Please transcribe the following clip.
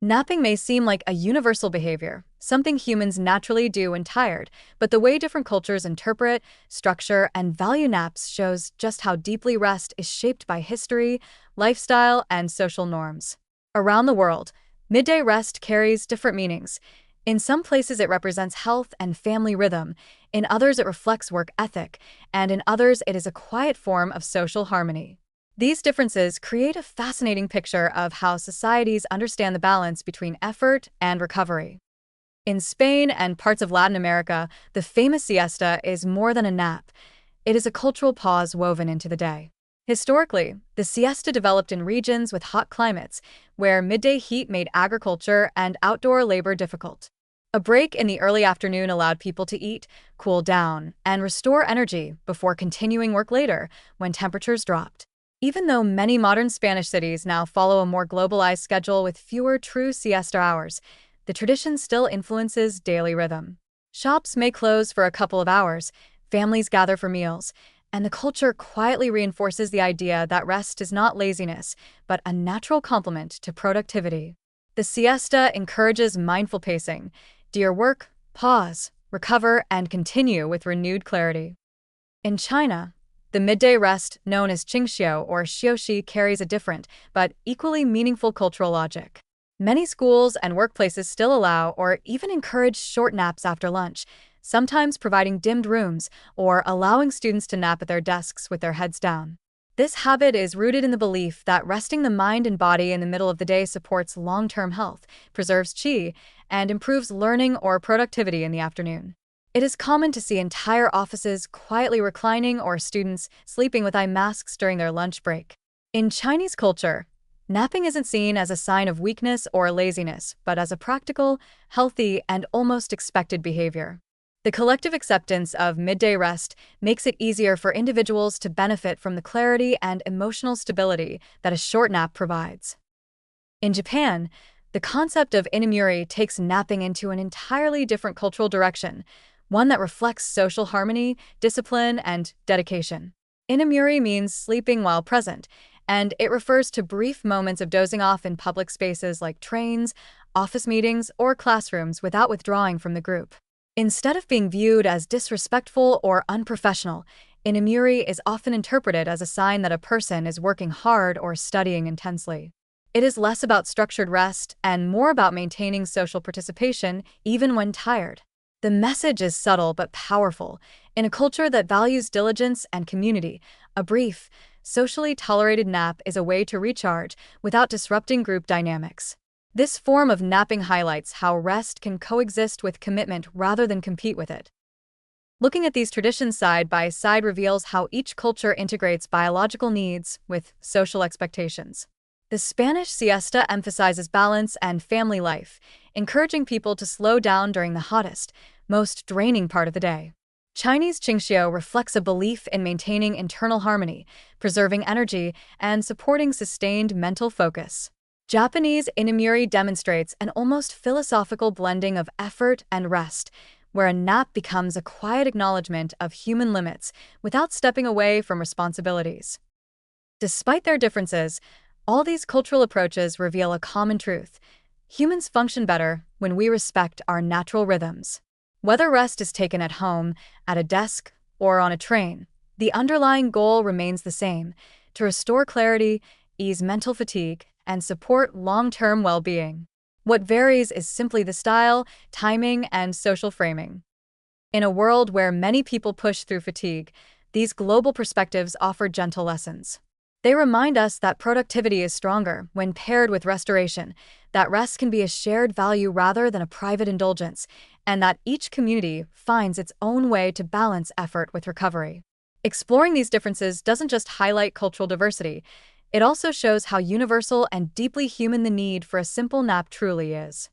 Napping may seem like a universal behavior, something humans naturally do when tired, but the way different cultures interpret, structure, and value naps shows just how deeply rest is shaped by history, lifestyle, and social norms. Around the world, midday rest carries different meanings. In some places, it represents health and family rhythm, in others, it reflects work ethic, and in others, it is a quiet form of social harmony. These differences create a fascinating picture of how societies understand the balance between effort and recovery. In Spain and parts of Latin America, the famous siesta is more than a nap. It is a cultural pause woven into the day. Historically, the siesta developed in regions with hot climates, where midday heat made agriculture and outdoor labor difficult. A break in the early afternoon allowed people to eat, cool down, and restore energy before continuing work later when temperatures dropped. Even though many modern Spanish cities now follow a more globalized schedule with fewer true siesta hours, the tradition still influences daily rhythm. Shops may close for a couple of hours, families gather for meals, and the culture quietly reinforces the idea that rest is not laziness, but a natural complement to productivity. The siesta encourages mindful pacing. Do your work, pause, recover, and continue with renewed clarity. In China, the midday rest, known as qingxiu or xiuxi, carries a different, but equally meaningful cultural logic. Many schools and workplaces still allow or even encourage short naps after lunch, sometimes providing dimmed rooms or allowing students to nap at their desks with their heads down. This habit is rooted in the belief that resting the mind and body in the middle of the day supports long-term health, preserves qi, and improves learning or productivity in the afternoon. It is common to see entire offices quietly reclining or students sleeping with eye masks during their lunch break. In Chinese culture, napping isn't seen as a sign of weakness or laziness, but as a practical, healthy, and almost expected behavior. The collective acceptance of midday rest makes it easier for individuals to benefit from the clarity and emotional stability that a short nap provides. In Japan, the concept of inamuri takes napping into an entirely different cultural direction, one that reflects social harmony, discipline, and dedication. Inamuri means sleeping while present, and it refers to brief moments of dozing off in public spaces like trains, office meetings, or classrooms without withdrawing from the group. Instead of being viewed as disrespectful or unprofessional, inamuri is often interpreted as a sign that a person is working hard or studying intensely. It is less about structured rest and more about maintaining social participation even when tired. The message is subtle but powerful. In a culture that values diligence and community, a brief, socially tolerated nap is a way to recharge without disrupting group dynamics. This form of napping highlights how rest can coexist with commitment rather than compete with it. Looking at these traditions side by side reveals how each culture integrates biological needs with social expectations. The Spanish siesta emphasizes balance and family life, encouraging people to slow down during the hottest, most draining part of the day. Chinese qingxiu reflects a belief in maintaining internal harmony, preserving energy, and supporting sustained mental focus. Japanese inamuri demonstrates an almost philosophical blending of effort and rest, where a nap becomes a quiet acknowledgement of human limits without stepping away from responsibilities. Despite their differences, all these cultural approaches reveal a common truth. Humans function better when we respect our natural rhythms. Whether rest is taken at home, at a desk, or on a train, the underlying goal remains the same: to restore clarity, ease mental fatigue, and support long-term well-being. What varies is simply the style, timing, and social framing. In a world where many people push through fatigue, these global perspectives offer gentle lessons. They remind us that productivity is stronger when paired with restoration, that rest can be a shared value rather than a private indulgence, and that each community finds its own way to balance effort with recovery. Exploring these differences doesn't just highlight cultural diversity, it also shows how universal and deeply human the need for a simple nap truly is.